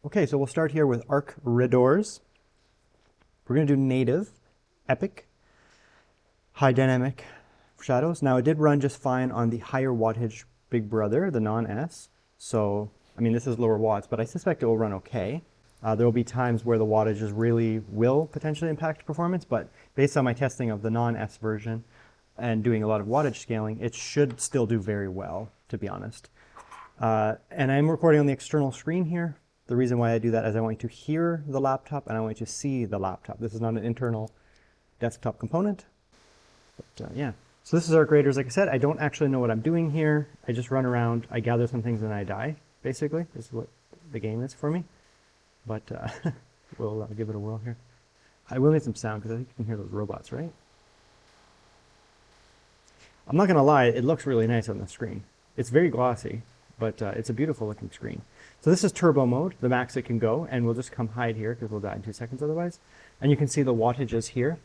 Okay, so we'll start here with arc ridors. We're going to do native, epic, high dynamic shadows. Now it did run just fine on the higher wattage Big Brother, the non-S. So, I mean, this is lower watts, but I suspect it will run okay. There will be times where the wattages really will potentially impact performance, but based on my testing of the non-S version and doing a lot of wattage scaling, it should still do very well, to be honest. And I'm recording on the external screen here. The reason why I do that is I want you to hear the laptop and I want you to see the laptop. This is not an internal desktop component, but yeah. So this is our graders. Like I said, I don't actually know what I'm doing here. I just run around, I gather some things, and I die, basically. This is what the game is for me. But we'll give it a whirl here. I will need some sound because I think you can hear those robots, right? I'm not going to lie, it looks really nice on the screen. It's very glossy, but it's a beautiful looking screen. So this is turbo mode, the max it can go, and we'll just come hide here because we'll die in 2 seconds otherwise. And you can see the wattages here.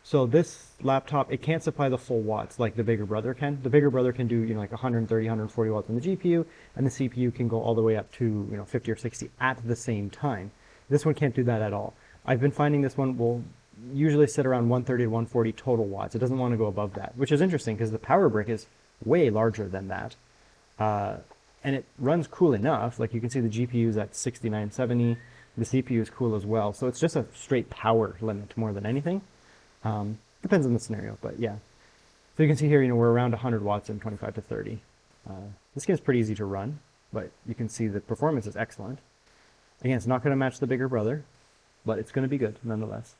So this laptop, it can't supply the full watts like the bigger brother can. The bigger brother can do, you know, like 130, 140 watts on the GPU, and the CPU can go all the way up to, you know, 50 or 60 at the same time. This one can't do that at all. I've been finding this one will usually sit around 130 to 140 total watts. It doesn't want to go above that, which is interesting because the power brick is way larger than that. And it runs cool enough. Like you can see the GPU is at 6970. The CPU is cool as well. So it's just a straight power limit more than anything. Depends on the scenario, but yeah. So you can see here, you know, we're around 100 watts and 25 to 30. This game is pretty easy to run, but you can see the performance is excellent. Again, it's not going to match the bigger brother, but it's going to be good nonetheless.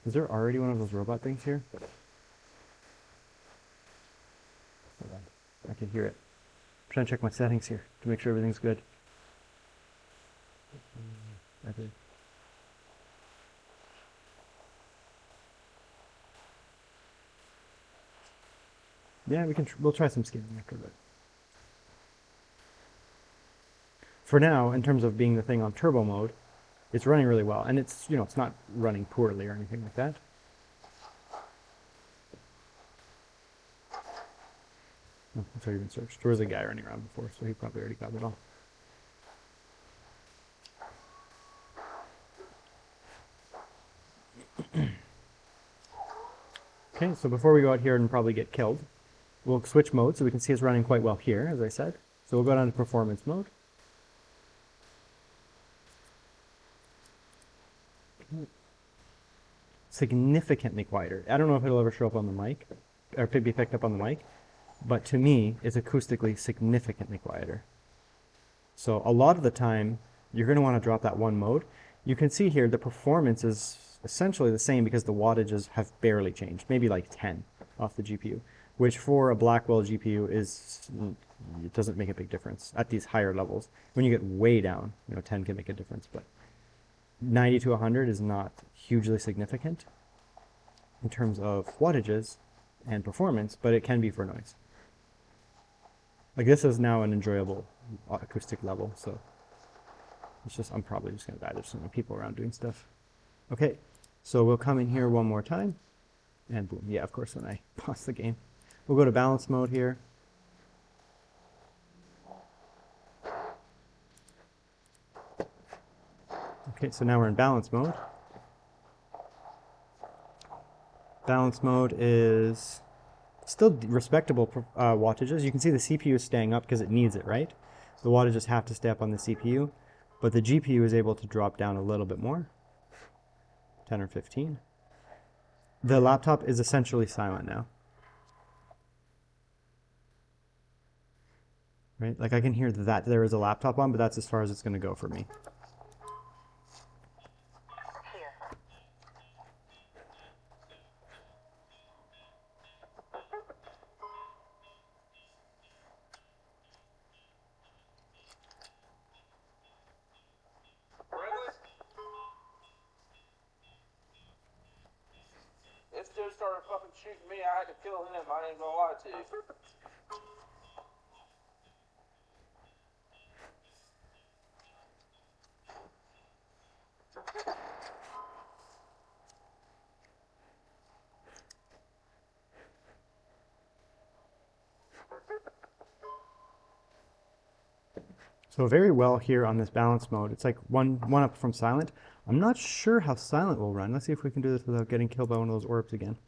Is there already one of those robot things here? Hold on. I can hear it. I'm trying to check my settings here to make sure everything's good. Yeah, we'll try some scaling after that. For now, in terms of being the thing on turbo mode, it's running really well, and it's, you know, it's not running poorly or anything like that. Oh, that's already been searched. There was a guy running around before, so he probably already got it all. Okay, so before we go out here and probably get killed, we'll switch modes so we can see it's running quite well here, as I said. So we'll go down to performance mode. Significantly quieter. I don't know if it'll ever show up on the mic, or be picked up on the mic, but to me, it's acoustically significantly quieter. So a lot of the time, you're going to want to drop that one mode. You can see here the performance is essentially the same because the wattages have barely changed, maybe like 10 off the GPU, which for a Blackwell GPU it doesn't make a big difference at these higher levels. When you get way down, you know, 10 can make a difference, but 90 to 100 is not hugely significant in terms of wattages and performance, but it can be for noise. Like this is now an enjoyable acoustic level, so it's just, I'm probably just gonna die. There's so many people around doing stuff. Okay, so we'll come in here one more time, and boom, yeah, of course when I pause the game. We'll go to balance mode here. Okay, so now we're in balance mode. Balance mode is still respectable wattages. You can see the CPU is staying up because it needs it, right? The wattages have to stay up on the CPU, but the GPU is able to drop down a little bit more, 10 or 15. The laptop is essentially silent now. Right? Like I can hear that there is a laptop on, but that's as far as it's going to go for me. This dude started fucking shooting me. I had to kill him. I ain't gonna lie to you. So very well here on this balance mode. It's like one up from silent. I'm not sure how silent will run. Let's see if we can do this without getting killed by one of those orbs again.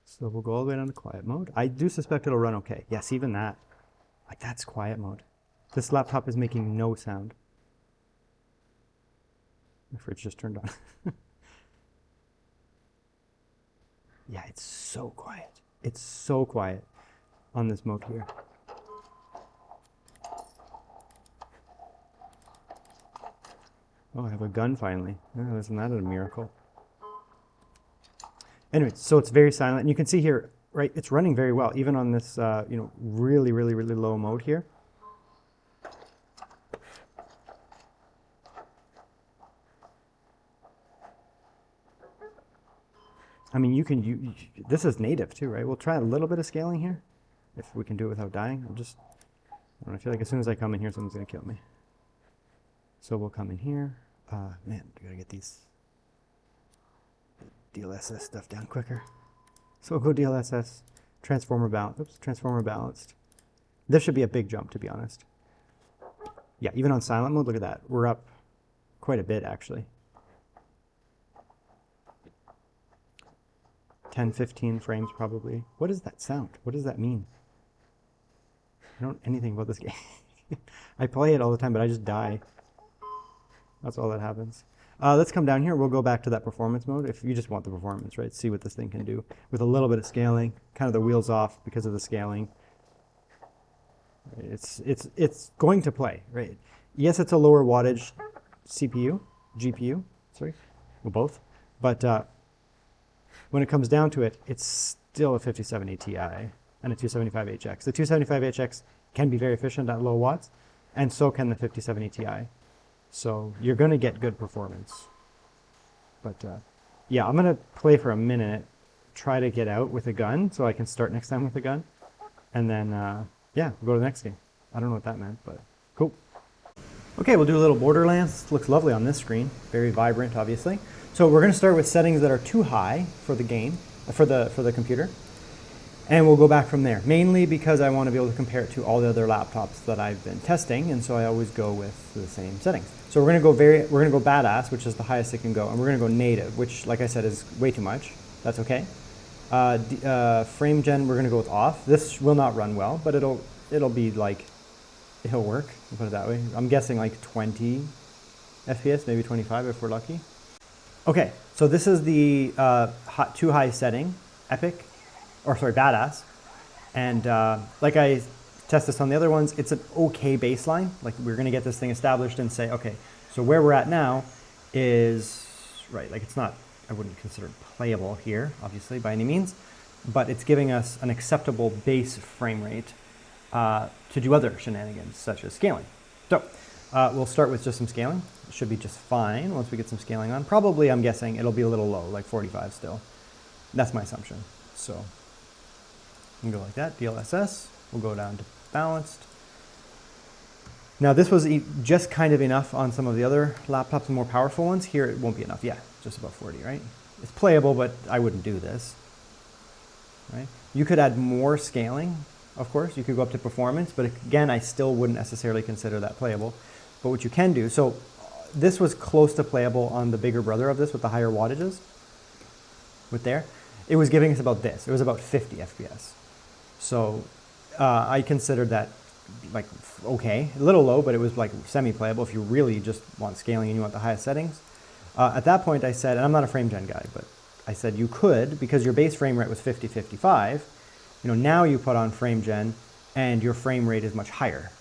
So we'll go all the way down to quiet mode. I do suspect it'll run okay. Yes, even that. Like that's quiet mode. This laptop is making no sound. My fridge just turned on. Yeah, it's so quiet. It's so quiet on this mode here. Oh, I have a gun finally. Oh, isn't that a miracle? Anyway, so it's very silent. And you can see here, right, it's running very well, even on this, really, really, really low mode here. I mean, this is native too, right? We'll try a little bit of scaling here, if we can do it without dying. I don't know, I feel like as soon as I come in here, someone's gonna kill me. So we'll come in here. Man, I gotta get these DLSS stuff down quicker. So we'll go DLSS, transformer balanced. This should be a big jump, to be honest. Yeah, even on silent mode, look at that. We're up quite a bit, actually. 10, 15 frames probably. What is that sound? What does that mean? I don't know anything about this game. I play it all the time, but I just die. That's all that happens. Let's come down here. We'll go back to that performance mode if you just want the performance, right? See what this thing can do with a little bit of scaling. Kind of the wheels off because of the scaling. It's going to play, right? Yes, it's a lower wattage GPU, sorry, well, both. But when it comes down to it, it's still a 5070 Ti and a 275HX. The 275HX can be very efficient at low watts, and so can the 5070 Ti. So you're going to get good performance. But yeah, I'm going to play for a minute, try to get out with a gun so I can start next time with a gun. And then, yeah, we'll go to the next game. I don't know what that meant, but cool. Okay, we'll do a little Borderlands. Looks lovely on this screen. Very vibrant, obviously. So we're going to start with settings that are too high for the game, for the computer. And we'll go back from there, mainly because I want to be able to compare it to all the other laptops that I've been testing, and so I always go with the same settings. So we're going to go badass, which is the highest it can go, and we're going to go native, which, like I said, is way too much. That's okay. Frame gen, we're going to go with off. This will not run well, but it'll be like, it'll work. I'll put it that way. I'm guessing like 20 FPS, maybe 25 if we're lucky. Okay, so this is the too high setting, epic. Or sorry, badass. And like I test this on the other ones, it's an okay baseline. Like we're gonna get this thing established and say, okay, so where we're at now is, right, like it's not, I wouldn't consider it playable here, obviously, by any means, but it's giving us an acceptable base frame rate to do other shenanigans, such as scaling. So we'll start with just some scaling. It should be just fine once we get some scaling on. Probably, I'm guessing, it'll be a little low, like 45 still. That's my assumption, so. We'll go like that, DLSS, we'll go down to balanced. Now this was just kind of enough on some of the other laptops, the more powerful ones. Here it won't be enough, yeah, just about 40, right? It's playable, but I wouldn't do this, right? You could add more scaling, of course, you could go up to performance, but again, I still wouldn't necessarily consider that playable. But what you can do, so this was close to playable on the bigger brother of this with the higher wattages, with there. It was giving us about this, it was about 50 FPS. So I considered that like okay, a little low, but it was like semi-playable if you really just want scaling and you want the highest settings. At that point I said, and I'm not a frame gen guy, but I said you could, because your base frame rate was 50, 55, now you put on frame gen and your frame rate is much higher,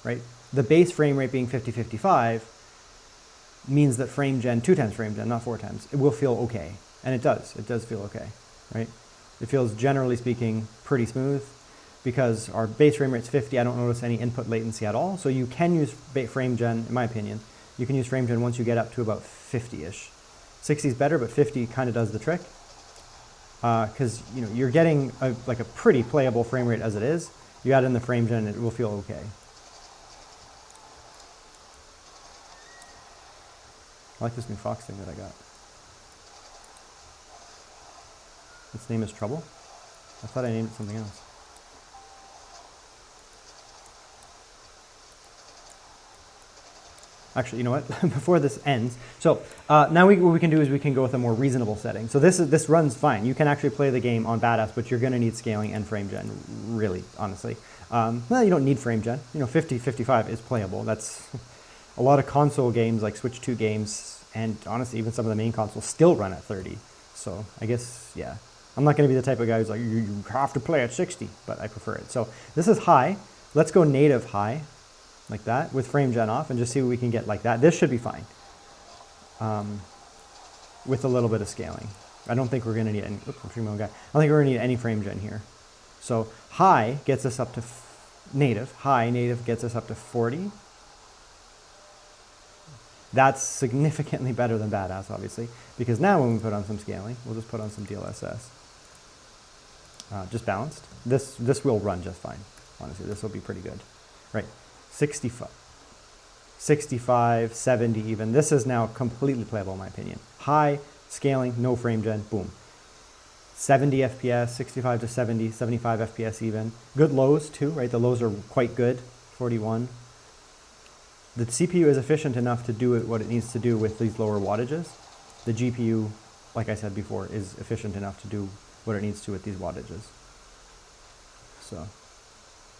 right? The base frame rate being 50, 55 means that frame gen, 2 times frame gen, not 4 times, it will feel okay. And it does feel okay, right? It feels, generally speaking, pretty smooth because our base frame rate's 50. I don't notice any input latency at all. So you can use frame gen, in my opinion. You can use frame gen once you get up to about 50-ish. 60 is better, but 50 kind of does the trick. Because you're getting like a pretty playable frame rate as it is. You add in the frame gen, it will feel okay. I like this new Fox thing that I got. Its name is Trouble? I thought I named it something else. Actually, you know what? Before this ends, so now what we can do is we can go with a more reasonable setting. So this runs fine. You can actually play the game on badass, but you're going to need scaling and frame gen, really, honestly. Well, you don't need frame gen. 50, 55 is playable. That's a lot of console games like Switch 2 games, and honestly, even some of the main consoles still run at 30. So I guess, yeah. I'm not going to be the type of guy who's like, you have to play at 60, but I prefer it. So this is high. Let's go native high, like that, with frame gen off, and just see what we can get like that. This should be fine, with a little bit of scaling. I don't think we're going to need any, I don't think we're going to need any frame gen here. So high gets us up to native. High native gets us up to 40. That's significantly better than badass, obviously, because now when we put on some scaling, we'll just put on some DLSS. Just balanced. This will run just fine. Honestly, this will be pretty good. Right, 65, 65, 70 even. This is now completely playable in my opinion. High, scaling, no frame gen, boom. 70 FPS, 65 to 70, 75 FPS even. Good lows too, right? The lows are quite good, 41. The CPU is efficient enough to do what it needs to do with these lower wattages. The GPU, like I said before, is efficient enough to do what it needs to with these wattages. So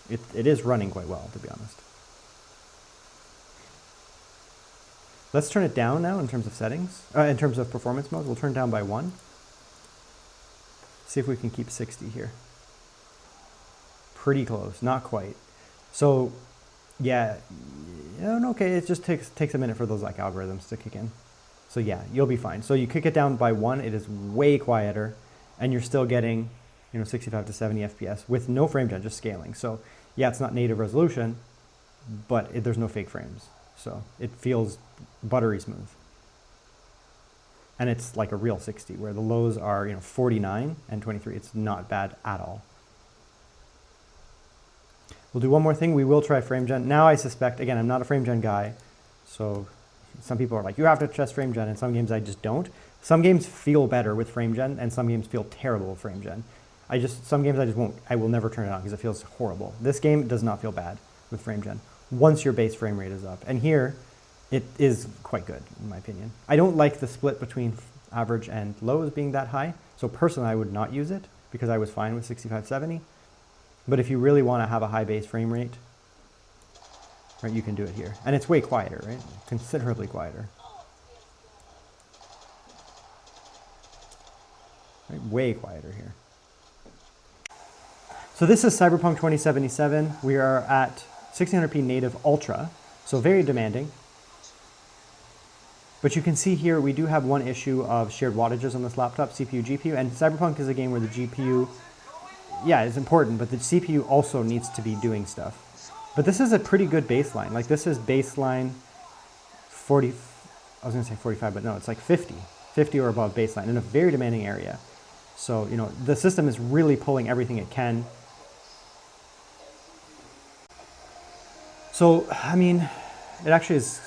it is running quite well, to be honest. Let's turn it down now in terms of settings. In terms of performance modes, we'll turn down by 1. See if we can keep 60 here. Pretty close, not quite. So yeah, okay, it just takes a minute for those like algorithms to kick in. So yeah, you'll be fine. So you kick it down by 1, it is way quieter, and you're still getting 65 to 70 FPS with no frame gen, just scaling. So yeah, it's not native resolution, but there's no fake frames. So it feels buttery smooth. And it's like a real 60, where the lows are 49 and 23. It's not bad at all. We'll do one more thing. We will try frame gen. Now I suspect, again, I'm not a frame gen guy, so some people are like, you have to test frame gen. In some games I just don't. Some games feel better with frame gen, and some games feel terrible with frame gen. Some games I just won't. I will never turn it on because it feels horrible. This game does not feel bad with frame gen once your base frame rate is up. And here, it is quite good, in my opinion. I don't like the split between average and lows being that high. So personally, I would not use it because I was fine with 65, 70. But if you really want to have a high base frame rate, right, you can do it here. And it's way quieter, right? Considerably quieter. Right? Way quieter here. So this is Cyberpunk 2077. We are at 1600p native ultra, so very demanding. But you can see here we do have one issue of shared wattages on this laptop, CPU, GPU, and Cyberpunk is a game where the GPU, yeah, is important, but the CPU also needs to be doing stuff. But this is a pretty good baseline. Like this is baseline 40, I was gonna say 45, but no, it's like 50 or above baseline in a very demanding area. So, the system is really pulling everything it can. So, I mean, it actually is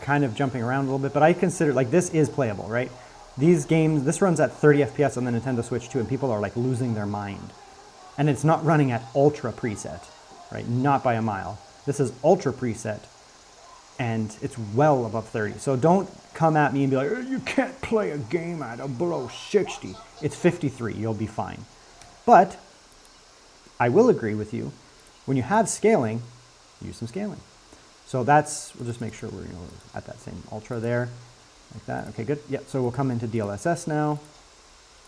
kind of jumping around a little bit, but I consider, like, this is playable, right? These games, this runs at 30 FPS on the Nintendo Switch 2, and people are, like, losing their mind. And it's not running at ultra preset, right? Not by a mile. This is ultra preset, and it's well above 30. So don't come at me and be like, oh, you can't play a game at a below 60. It's 53, you'll be fine. But I will agree with you, when you have scaling, use some scaling. So we'll just make sure we're at that same ultra there, like that. Okay, good. Yep. So we'll come into DLSS now.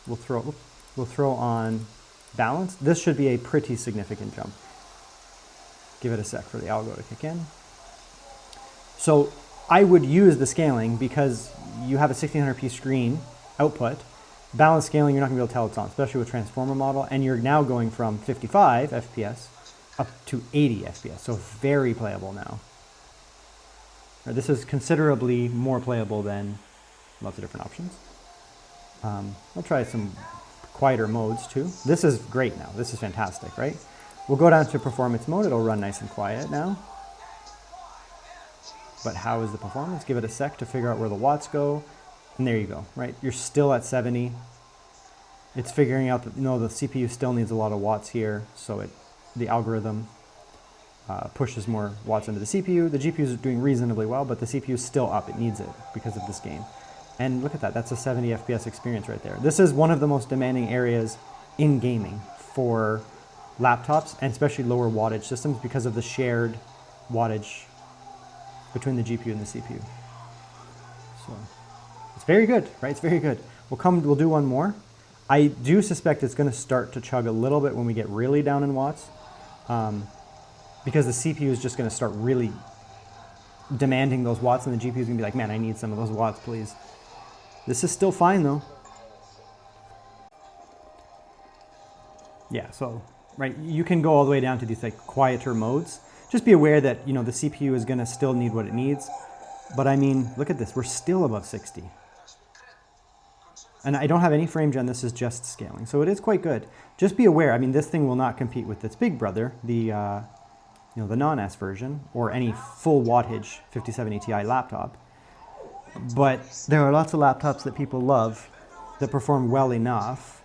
We'll throw on balance. This should be a pretty significant jump. Give it a sec for the algo to kick in. So I would use the scaling because you have a 1600p screen output. Balance scaling, you're not gonna be able to tell it's on, especially with transformer model. And you're now going from 55 FPS up to 80 FPS. So very playable now. This is considerably more playable than lots of different options. I'll try some quieter modes too. This is great now. This is fantastic, right? We'll go down to performance mode. It'll run nice and quiet now. But how is the performance? Give it a sec to figure out where the watts go. And there you go, right? You're still at 70. It's figuring out that, the CPU still needs a lot of watts here. So the algorithm pushes more watts into the CPU. The GPU is doing reasonably well, but the CPU is still up. It needs it because of this game. And look at that. That's a 70 FPS experience right there. This is one of the most demanding areas in gaming for laptops, and especially lower wattage systems because of the shared wattage between the GPU and the CPU. So it's very good, right? It's very good. We'll do one more. I do suspect it's going to start to chug a little bit when we get really down in watts, because the CPU is just going to start really demanding those watts, and the GPU is going to be like, man, I need some of those watts, please. This is still fine though. Yeah, so, right, you can go all the way down to these like quieter modes. Just be aware that, you know, the CPU is going to still need what it needs. But I mean, look at this, we're still above 60. And I don't have any frame gen, this is just scaling. So it is quite good. Just be aware, I mean, this thing will not compete with its big brother, the the non-S version, or any full wattage 5070 Ti laptop. But there are lots of laptops that people love that perform well enough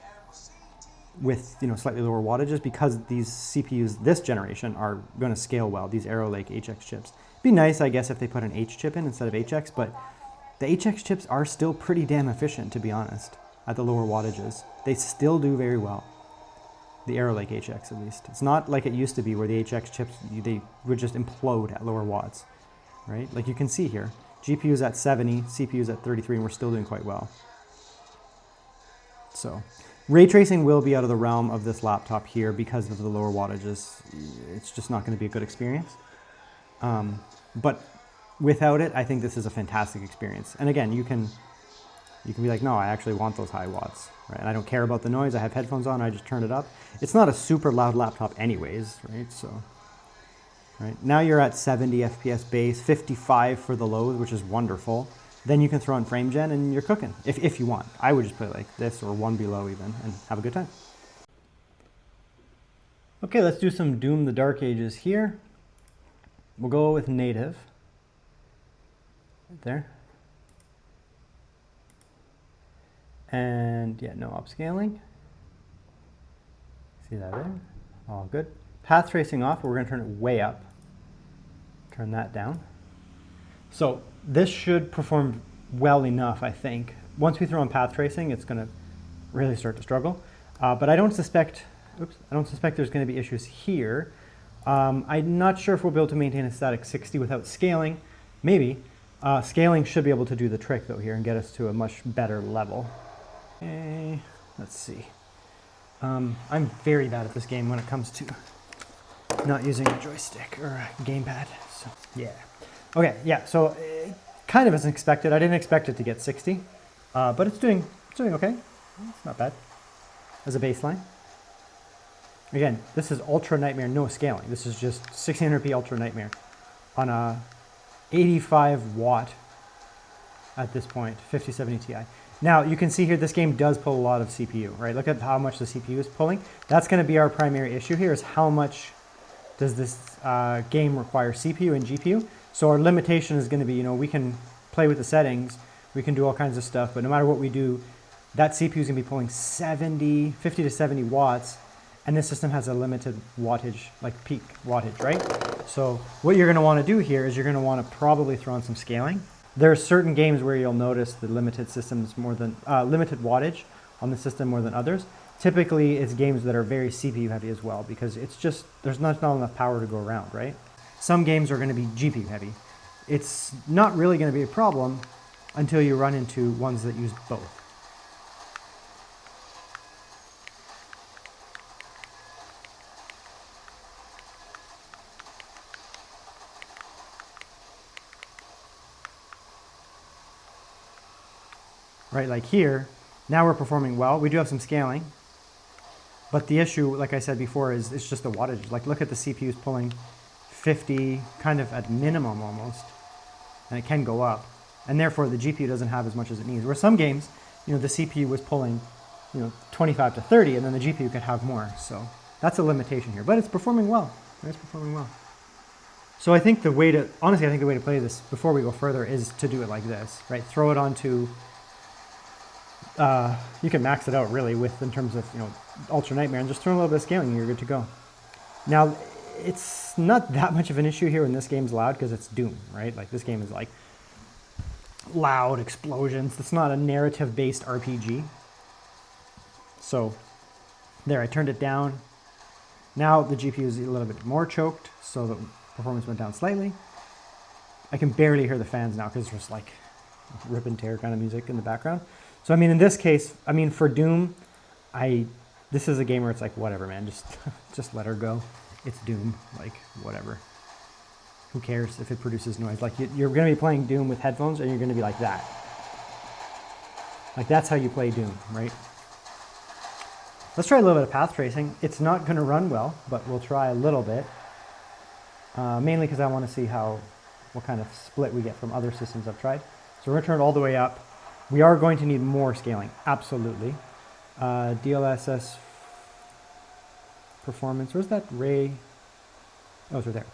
with, you know, slightly lower wattages, because these CPUs this generation are going to scale well, these Arrow Lake HX chips. It'd be nice, I guess, if they put an H chip in instead of HX, but the HX chips are still pretty damn efficient, to be honest, at the lower wattages. They still do very well. The Arrow Lake HX, at least. It's not like it used to be where the HX chips, they would just implode at lower watts, right? Like you can see here, GPU's at 70, CPU's at 33, and we're still doing quite well. So ray tracing will be out of the realm of this laptop here because of the lower wattages. It's just not going to be a good experience. But without it, I think this is a fantastic experience. And again, you can be like, no, I actually want those high watts, right? And I don't care about the noise. I have headphones on. I just turn it up. It's not a super loud laptop anyways, right? So, right now you're at 70 FPS base, 55 for the lows, which is wonderful. Then you can throw in frame gen and you're cooking, if you want. I would just put it like this or one below even and have a good time. Okay, let's do some Doom the Dark Ages here. We'll go with native. Right there. And yeah, no upscaling. See that there? All good. Path tracing off, but we're going to turn it way up. Turn that down. So this should perform well enough, I think. Once we throw in path tracing, it's going to really start to struggle. But I don't suspect there's going to be issues here. I'm not sure if we'll be able to maintain a static 60 without scaling. Maybe. Scaling should be able to do the trick though here and get us to a much better level. Okay, let's see. I'm very bad at this game when it comes to not using a joystick or a gamepad. So yeah. Okay, yeah. So kind of as expected. I didn't expect it to get 60, but it's doing okay. It's not bad as a baseline. Again, this is Ultra Nightmare, no scaling. This is just 1600p Ultra Nightmare on a 85 watt at this point, 5070 Ti. Now you can see here this game does pull a lot of CPU, right? Look at how much the CPU is pulling. That's going to be our primary issue here, is how much does this game require CPU and GPU. So our limitation is going to be, you know, we can play with the settings, we can do all kinds of stuff, but no matter what we do, that CPU is going to be pulling 50 to 70 watts, and this system has a limited wattage, like peak wattage, right? So what you're going to want to do here is you're going to want to probably throw in some scaling. There are certain games where you'll notice the limited systems more than limited wattage on the system more than others. Typically, it's games that are very CPU heavy as well, because it's just there's not enough power to go around, right? Some games are going to be GPU heavy. It's not really going to be a problem until you run into ones that use both. Right, like here, now we're performing well. We do have some scaling, but the issue, like I said before, is it's just the wattage. Like, look at the CPU's pulling 50, kind of at minimum almost, and it can go up, and therefore the GPU doesn't have as much as it needs. Where some games, you know, the CPU was pulling, you know, 25 to 30, and then the GPU could have more. So that's a limitation here, but it's performing well. It's performing well. So I think the way to, honestly, I think the way to play this before we go further is to do it like this, right? Throw it onto. You can max it out really with, in terms of, you know, Ultra Nightmare, and just throw a little bit of scaling and you're good to go. Now, it's not that much of an issue here when this game's loud because it's Doom, right? Like this game is like loud explosions. It's not a narrative-based RPG. So there, I turned it down. Now the GPU is a little bit more choked, so the performance went down slightly. I can barely hear the fans now because there's like rip and tear kind of music in the background. So I mean, in this case, I mean for Doom, this is a game where it's like whatever, man, just let her go. It's Doom, like whatever. Who cares if it produces noise? Like you're going to be playing Doom with headphones, and you're going to be like that. Like that's how you play Doom, right? Let's try a little bit of path tracing. It's not going to run well, but we'll try a little bit. Mainly because I want to see what kind of split we get from other systems I've tried. So we're going to turn it all the way up. We are going to need more scaling, absolutely. DLSS performance. Where's that ray? Oh, it's right there.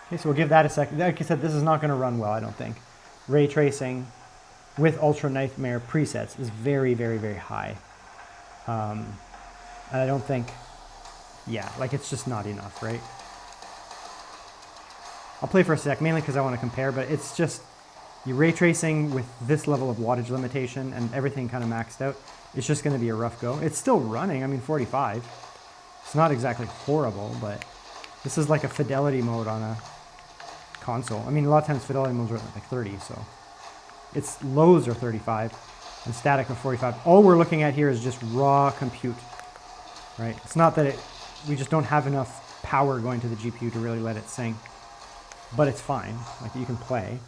Okay, so we'll give that a second. Like I said, this is not going to run well, I don't think. Ray tracing with Ultra Nightmare presets is very, very, very high. And I don't think, yeah, like it's just not enough, right? I'll play for a sec, mainly because I want to compare, but it's just, you ray tracing with this level of wattage limitation and everything kind of maxed out, it's just going to be a rough go. It's still running, I mean 45. It's not exactly horrible, but this is like a fidelity mode on a console. I mean, a lot of times fidelity modes are like 30, so its lows are 35 and static of 45. All we're looking at here is just raw compute, right? It's not that we just don't have enough power going to the GPU to really let it sing, but it's fine. Like you can play.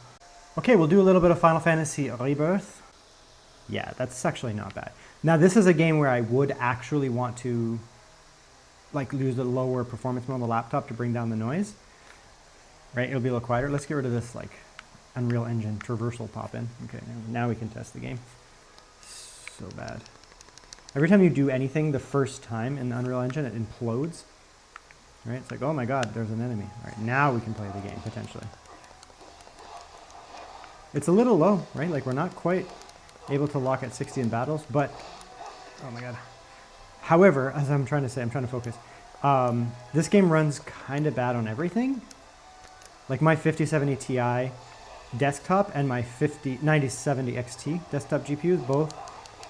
Okay, we'll do a little bit of Final Fantasy Rebirth. Yeah, that's actually not bad. Now this is a game where I would actually want to like use the lower performance mode on the laptop to bring down the noise. Right, it'll be a little quieter. Let's get rid of this like Unreal Engine traversal pop-in. Okay, now we can test the game. So bad. Every time you do anything the first time in the Unreal Engine, it implodes. Right, it's like, oh my god, there's an enemy. All right, now we can play the game, potentially. It's a little low, right? Like we're not quite able to lock at 60 in battles, but, oh my god. However, as I'm trying to say, I'm trying to focus. This game runs kind of bad on everything. Like my 5070 Ti desktop and my 9070 XT desktop GPUs both,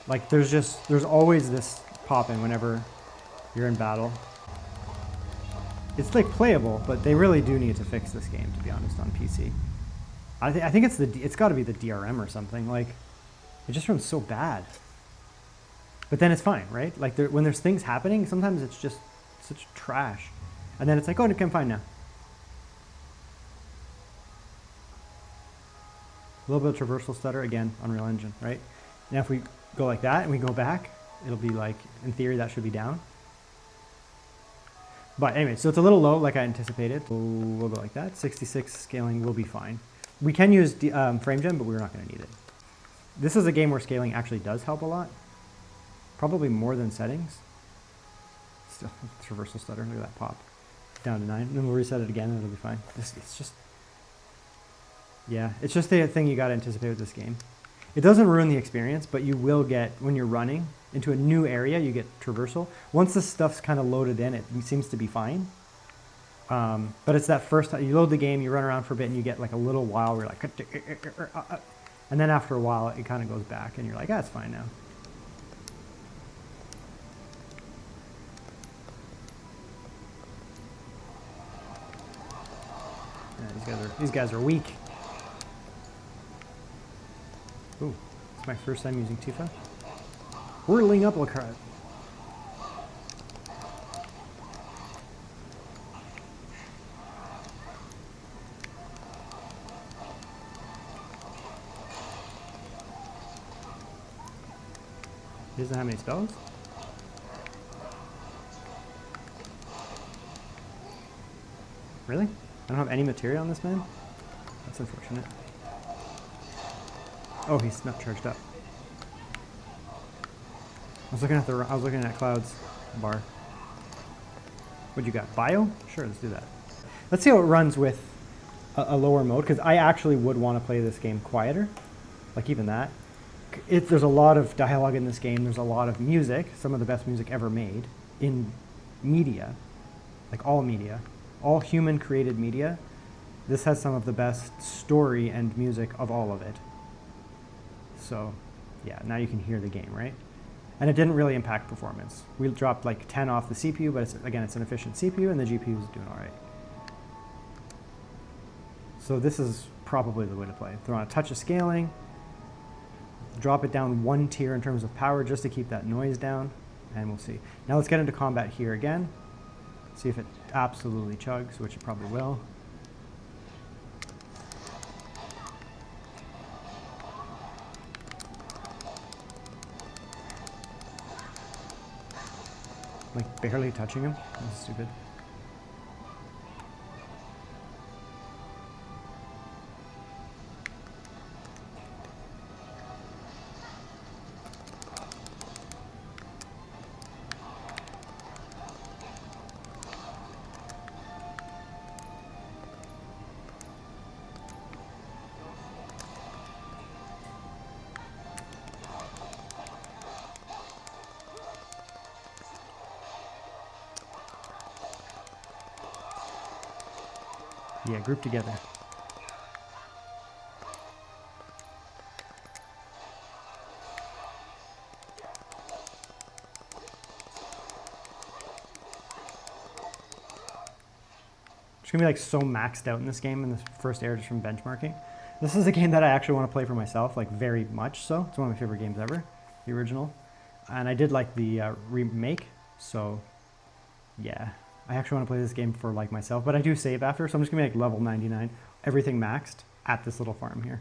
like there's always this pop-in whenever you're in battle. It's like playable, but they really do need to fix this game, to be honest, on PC. I think it's got to be the DRM or something. Like it just runs so bad. But then it's fine, right? Like when there's things happening, sometimes it's just such trash. And then it's like, oh, I'm fine now. A little bit of traversal stutter, again, Unreal Engine, right? Now if we go like that and we go back, it'll be like, in theory, that should be down. But anyway, so it's a little low like I anticipated. We'll go like that. 66 scaling will be fine. We can use FrameGen, but we're not going to need it. This is a game where scaling actually does help a lot. Probably more than settings. Still, traversal stutter, look at that pop. Down to 9, and then we'll reset it again and it'll be fine. It's just, yeah, it's just the thing you got to anticipate with this game. It doesn't ruin the experience, but you will get, when you're running into a new area, you get traversal. Once the stuff's kind of loaded in, it seems to be fine. But it's that first time, you load the game, you run around for a bit, and you get like a little while where you're like, and then after a while, it kind of goes back, and you're like, ah, it's fine now. Yeah, these guys are weak. Ooh, it's my first time using Tifa. Whirling uppercut. He doesn't have any spells? Really? I don't have any materia on this man? That's unfortunate. Oh, he's not charged up. I was looking at Cloud's bar. What you got? Bio? Sure, let's do that. Let's see how it runs with a lower mode, because I actually would want to play this game quieter, like even that. There's a lot of dialogue in this game. There's a lot of music, some of the best music ever made in media, like all media, all human created media. This has some of the best story and music of all of it. So yeah, now you can hear the game, right? And it didn't really impact performance. We dropped like 10 off the CPU, but again, it's an efficient CPU and the GPU is doing all right. So this is probably the way to play. Throw on a touch of scaling, drop it down 1 tier in terms of power just to keep that noise down, and we'll see. Now let's get into combat here again. See if it absolutely chugs, which it probably will. Like barely touching him. That's stupid. Yeah, group together. It's gonna be like so maxed out in this game in this first air just from benchmarking. This is a game that I actually want to play for myself, like very much so. It's one of my favorite games ever, the original. And I did like the remake, so yeah. I actually want to play this game for like myself, but I do save after, so I'm just gonna be like level 99, everything maxed at this little farm here.